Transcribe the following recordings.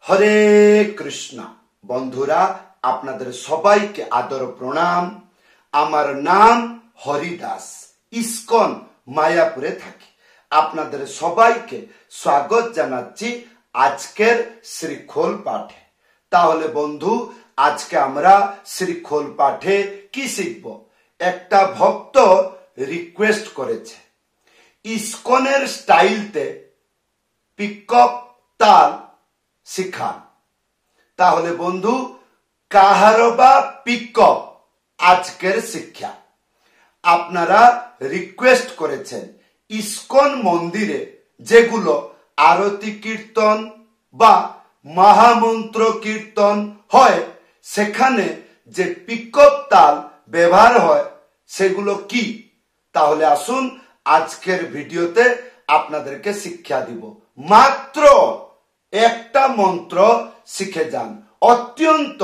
হরে কৃষ্ণ। বন্ধুরা, আপনাদের সবাইকে আদর প্রণাম। আমার নাম হরিদাস, ইস্কন মায়াপুরে থাকি। আপনাদের সবাইকে স্বাগত জানাচ্ছি আজকের শ্রীখোল পাঠে। তাহলে বন্ধু, আজকে আমরা শ্রীখোল পাঠে কি শিখব? একটা ভক্ত রিকোয়েস্ট করেছে ইস্কনের স্টাইলতে পিকআপ তাল শিখান। তাহলে বন্ধু, কাহারবা পিকআপ আজকের শিক্ষা। আপনারা রিকোয়েস্ট করেছেন ইস্কন মন্দিরে যেগুলো আরতি কীর্তন বা মহামন্ত্র কীর্তন হয় সেখানে যে পিকআপ তাল ব্যবহার হয় সেগুলো কি? তাহলে আসুন আজকের ভিডিওতে আপনাদেরকে শিক্ষা দিব। মাত্র একটা মন্ত্র শিখে যান, অত্যন্ত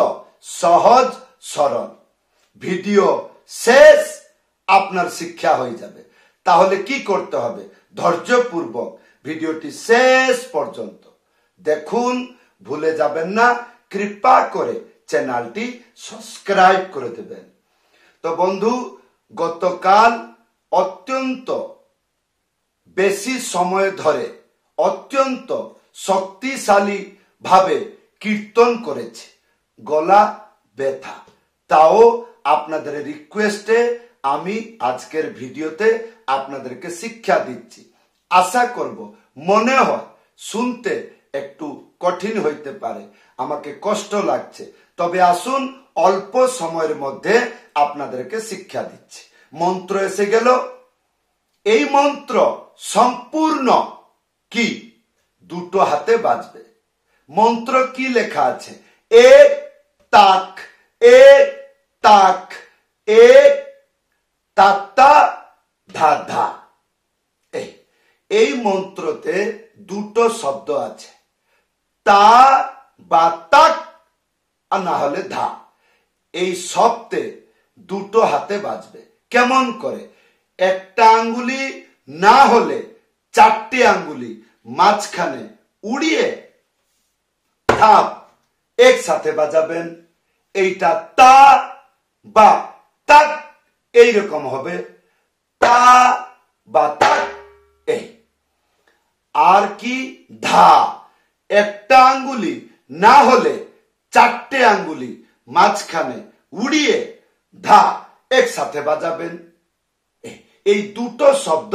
সহজ সরল। ভিডিও শেষ আপনার শিক্ষা হয়ে যাবে। তাহলে কি করতে হবে? ধৈর্যপূর্বক ভিডিওটি শেষ পর্যন্ত দেখুন, ভুলে যাবেন না কৃপা করে চ্যানেলটি সাবস্ক্রাইব করে দেবেন। তো বন্ধু, গতকাল অত্যন্ত বেশি সময় ধরে অত্যন্ত শক্তিশালী ভাবে কীর্তন করেছে, গলা ব্যথা। তাও আপনাদের রিকোয়েস্টে আমি আজকের ভিডিওতে আপনাদেরকে শিক্ষা দিচ্ছি। আশা করব, মনে হয় শুনতে একটু কঠিন হইতে পারে, আমাকে কষ্ট লাগছে, তবে আসুন অল্প সময়ের মধ্যে আপনাদেরকে শিক্ষা দিচ্ছি। মন্ত্র এসে গেল। এই মন্ত্র সম্পূর্ণ কি দুটো হাতে বাজবে। মন্ত্র কি লেখা আছে? এক তাক, এক তাক, এক তাত্তা ধা ধা। এই মন্ত্রতে দুটো শব্দ আছে, তা বা তাক আর না হলে ধা। এই শব্দে দুটো হাতে বাজবে। কেমন করে? একটা আঙ্গুলি না হলে চারটি আঙ্গুলি মাঝখানে উড়িয়ে থাপ একসাথে বাজাবেন। এইটা তা বা তাক এইরকম হবে, তা বা তাক। এই আর কি? ধা। একটা আঙ্গুলি না হলে চারটে আঙ্গুলি মাঝখানে উড়িয়ে ধা একসাথে বাজাবেন। এই দুটো শব্দ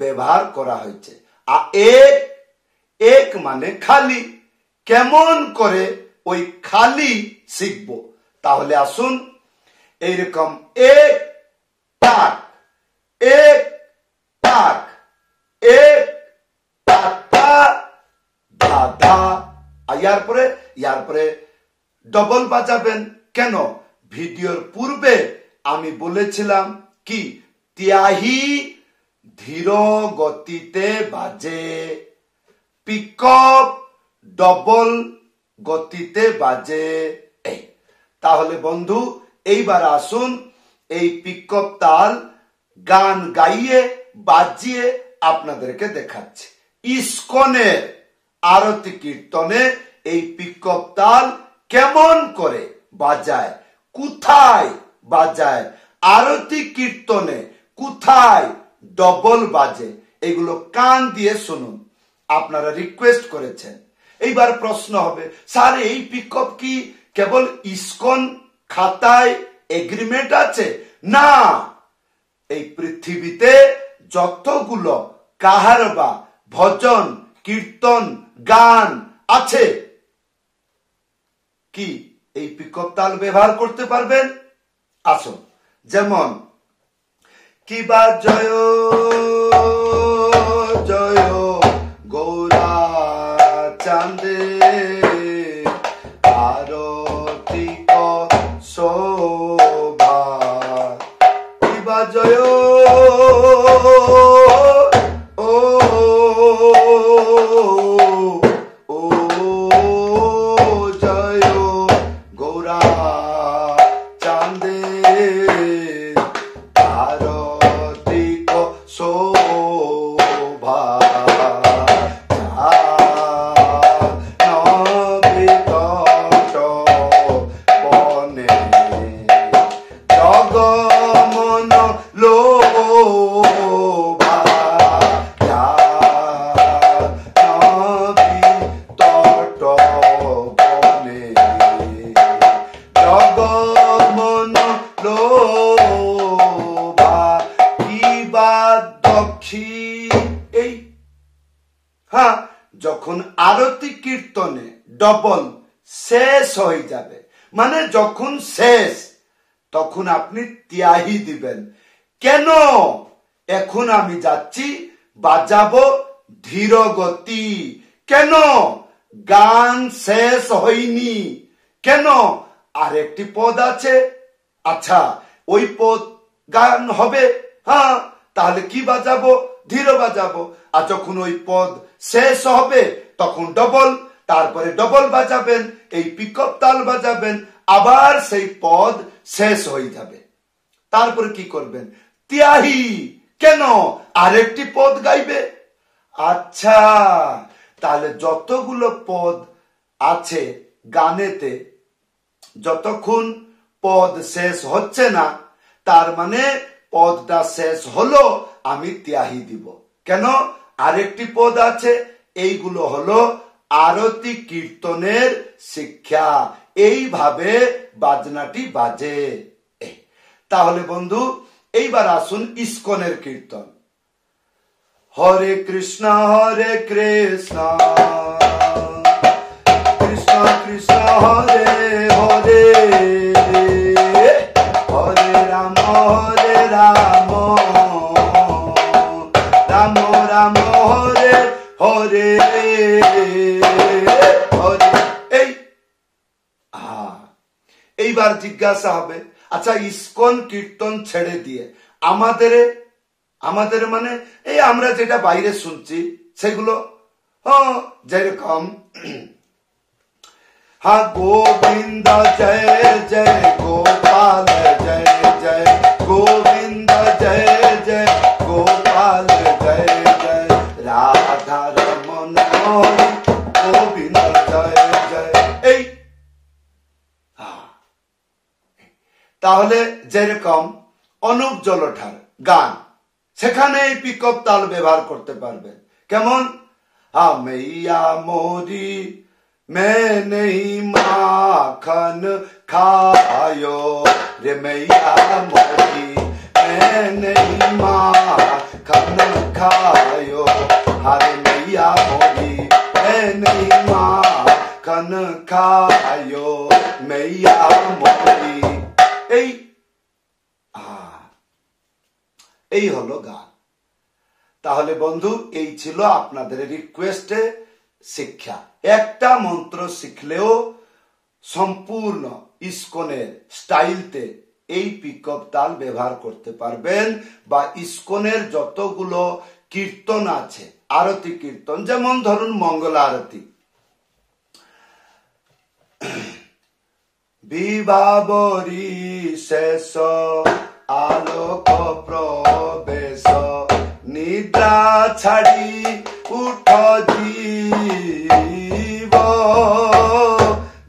ব্যবহার করা হয়েছে। আর এক, এক মানে খালি। কেমন করে ওই খালি শিখব? তাহলে আসুন এইরকম এক তাক, এক তাক, এক তাত্তা ধা ধা। ইয়ার পরে ডবল বাজাবেন। কেন? ভিডিওর পূর্বে আমি বলেছিলাম কি ত্যাহি ধীর গতিতে বাজে, পিকআপ ডবল গতিতে বাজে। তাহলে বন্ধু, এইবার আসুন এই পিকআপ তাল গান গাইয়ে বাজিয়ে আপনাদেরকে দেখাচ্ছি। ইস্কনের আরতি কীর্তনে এই পিকআপ তাল কেমন করে বাজায়, কোথায় বাজায়, আরতি কীর্তনে কোথায় ডবল বাজে, এগুলো কান দিয়ে শুনুন। আপনারা রিকোয়েস্ট করেছেন। এইবার প্রশ্ন হবে, স্যার এই পিকআপ কি কেবল ইস্কন খাতায় এগ্রিমেন্ট আছে? না, এই পৃথিবীতে যতগুলো কাহারবা ভজন কীর্তন গান আছে কি এই পিকআপ তাল ব্যবহার করতে পারবেন? আসুন, যেমন কিবা জয় জয় গৌরা চাঁদে আরতি শোভা, কিবা জয় ও জয় গৌরা চাঁদে আরতি শোভা, নবে কীর্তনে ডবল শেষ হয়ে যাবে, মানে যখন শেষ তখন আপনি ত্যাহি দিবেন। কেন? এখন আমি যাচ্ছি বাজাবো ধীর গতি। কেন? গান শেষ হয়নি। কেন? আরেকটি পদ আছে। আচ্ছা, ওই পদ গান হবে, হ্যাঁ, তাহলে কি বাজাবো? ধীর বাজাবো। আর যখন ওই পদ শেষ হবে তখন ডবল, তারপরে ডবল বাজাবেন, এই পিকআপ তাল বাজাবেন, আবার সেই পদ শেষ হয়ে যাবে। তারপরে কি করবেন? ত্যাহি। কেন? আরেকটি পদ গাইবে। আচ্ছা, তাহলে যতগুলো পদ আছে গানেতে, যতক্ষণ পদ শেষ হচ্ছে না, তার মানে পদটা শেষ হলো, আমি ত্যাহি দিব। কেন? আরেকটি পদ আছে। এইগুলো হলো আরতি কীর্তনের শিক্ষা। এইভাবে বাজনাটি বাজে। তাহলে বন্ধু, এইবার আসুন ইস্কনের কীর্তন। হরে কৃষ্ণ কৃষ্ণ কৃষ্ণ হরে হরে, হরে রাম রাম রাম হরে হরে হরে। এইবার জিজ্ঞাসা হবে, আচ্ছা ইস্কন কীর্তন ছেড়ে দিয়ে আমাদের মানে এই আমরা যেটা বাইরে শুনছি সেগুলো, যেরকম হ্যাঁ, গোবিন্দ জয় জয় গোপাল জয় জয়, গোবিন্দ জয় জয় গোপাল জয় জয়, রাধা রমন হরি গোবিন্দ জয় জয়। এই তাহলে যেরকম অনুপ জলোঠার গান, সেখানে এই পিকআপ তাল ব্যবহার করতে পারবেন। কেমন? হ্যাঁ, मैया मोरी मैं नहीं माखन खायो रे, मैया मोरी मैं नहीं माखन खायो, हरे मैया मोरी मैं नहीं माखन खायो, मैया मोरी। এই হলো গান। তাহলে বন্ধু, এই ছিল আপনাদের রিকোয়েস্টে শিক্ষা। একটা মন্ত্র শিখলেও সম্পূর্ণ ইস্কনের স্টাইলতে এই পিকআপ তাল ব্যবহার করতে পারবেন, বা ইস্কনের যতগুলো কীর্তন আছে, আরতি কীর্তন, যেমন ধরুন মঙ্গল আরতি, বিভাবরী শেষ আলোক প্রবেশ, নিদ্রা ছাড়ি উঠ জীব,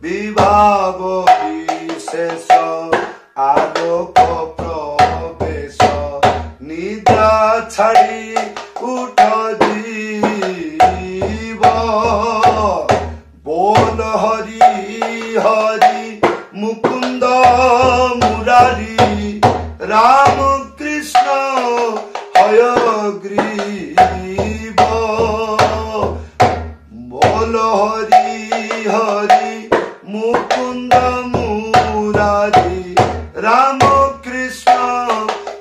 বিভাবরী শেষ আলোক প্রবেশ, নিদ্রা ছাড়ি উঠ জীব, बोल हरि हरि मुकुंद मुरारी, राम कृष्ण हयग्रीव, बोल हरि हरि मुकुंद मुरारी, राम कृष्ण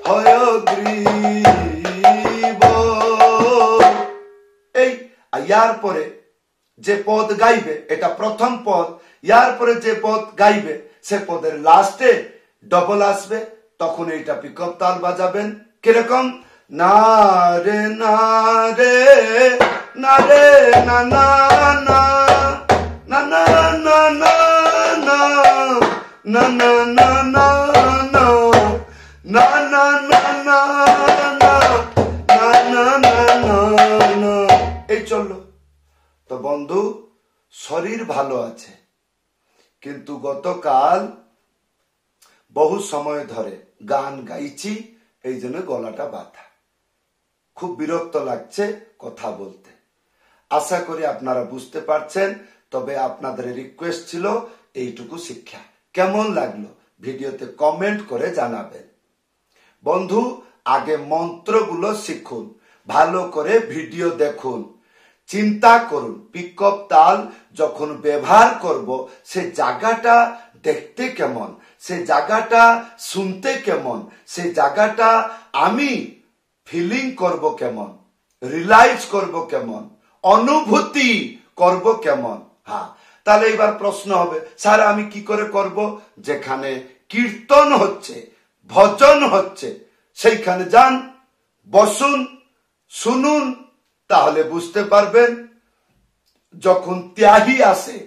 हयग्रीव। এই ইয়ার পরে যে পদ গাইবে, এটা প্রথম পদ, ইয়ার পরে যে পদ গাইবে সে পদের লাস্টে ডবল আসবে, তখন এইটা পিকআপ তাল বাজাবেন। কিরকম? না রে না রে না রে না না না না না না না না না না না না না না না না না। এই চললো। তো বন্ধু, শরীর ভালো আছে, কিন্তু গতকাল বহু সময় ধরে গান গাইছি, এই জন্য গলাটা ব্যথা, খুব বিরক্ত লাগছে কথা বলতে। আশা করি আপনারা বুঝতে পারছেন। তবে আপনাদের রিকোয়েস্ট ছিল এইটুকু শিক্ষা। কেমন লাগলো ভিডিওতে কমেন্ট করে জানাবেন। বন্ধু, আগে মন্ত্রগুলো শিখুন, ভালো করে ভিডিও দেখুন, চিন্তা করুন, পিকআপ তাল যখন ব্যবহার করব, সে জায়গাটা দেখতে কেমন, সে জায়গাটা শুনতে কেমন, সে জায়গাটা আমি ফিলিং করব কেমন, রিলাইজ করব কেমন, অনুভূতি করব কেমন। হ্যাঁ, তাহলে এবার প্রশ্ন হবে, স্যার আমি কি করে করব? যেখানে কীর্তন হচ্ছে, ভজন হচ্ছে, সেইখানে যান, বসুন, শুনুন, তাহলে বুঝতে পারবেন। যখন ত্যাগী আসে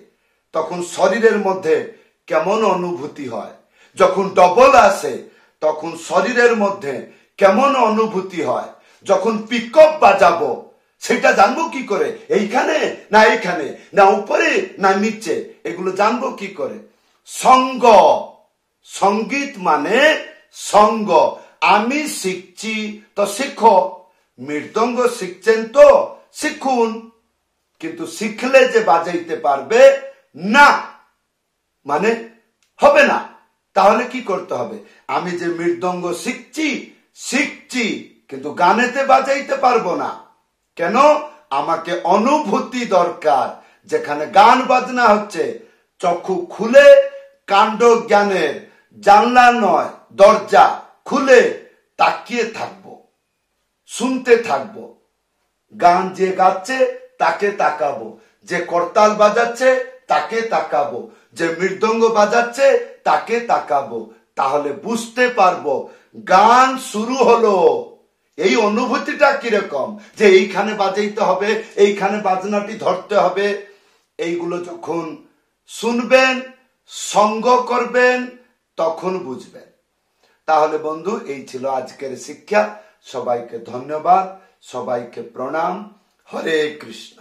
তখন শরীরের মধ্যে কেমন অনুভূতি হয়, যখন ডবল আসে তখন শরীরের মধ্যে কেমন অনুভূতি হয়, যখন পিকআপ বাজাবো সেটা জানবো কি করে? এইখানে না এইখানে, না উপরে না নিচে, এগুলো জানবো কি করে? সঙ্গ, সঙ্গীত মানে সঙ্গ। আমি শিখছি তো শিখো, মৃদঙ্গ শিখছেন তো শিখুন, কিন্তু শিখলে যে বাজাইতে পারবে না মানে হবে না। তাহলে কি করতে হবে? আমি যে মৃদঙ্গ শিখছি কিন্তু গানেতে বাজাইতে পারবো না। কেন? আমাকে অনুভূতি দরকার। যেখানে গান বাজনা হচ্ছে, চক্ষু খুলে, কাণ্ড জ্ঞানের জানলা নয় দরজা খুলে তাকিয়ে থাকবো, শুনতে থাকবো। গান যে গাচ্ছে তাকে তাকাবো, যে করতাল বাজাচ্ছে তাকে তাকাবো, যে মৃদঙ্গ বাজাচ্ছে তাকে তাকাবো। তাহলে বুঝতে পারবো গান শুরু হলো। এই অনুভূতিটা কিরকম, যে এইখানে বাজাইতে হবে, এইখানে বাজনাটি ধরতে হবে। এইগুলো যখন শুনবেন, সঙ্গ করবেন, তখন বুঝবেন। তাহলে বন্ধু, এই ছিল আজকের শিক্ষা। সবাইকে ধন্যবাদ, সবাইকে প্রণাম। হরে কৃষ্ণ।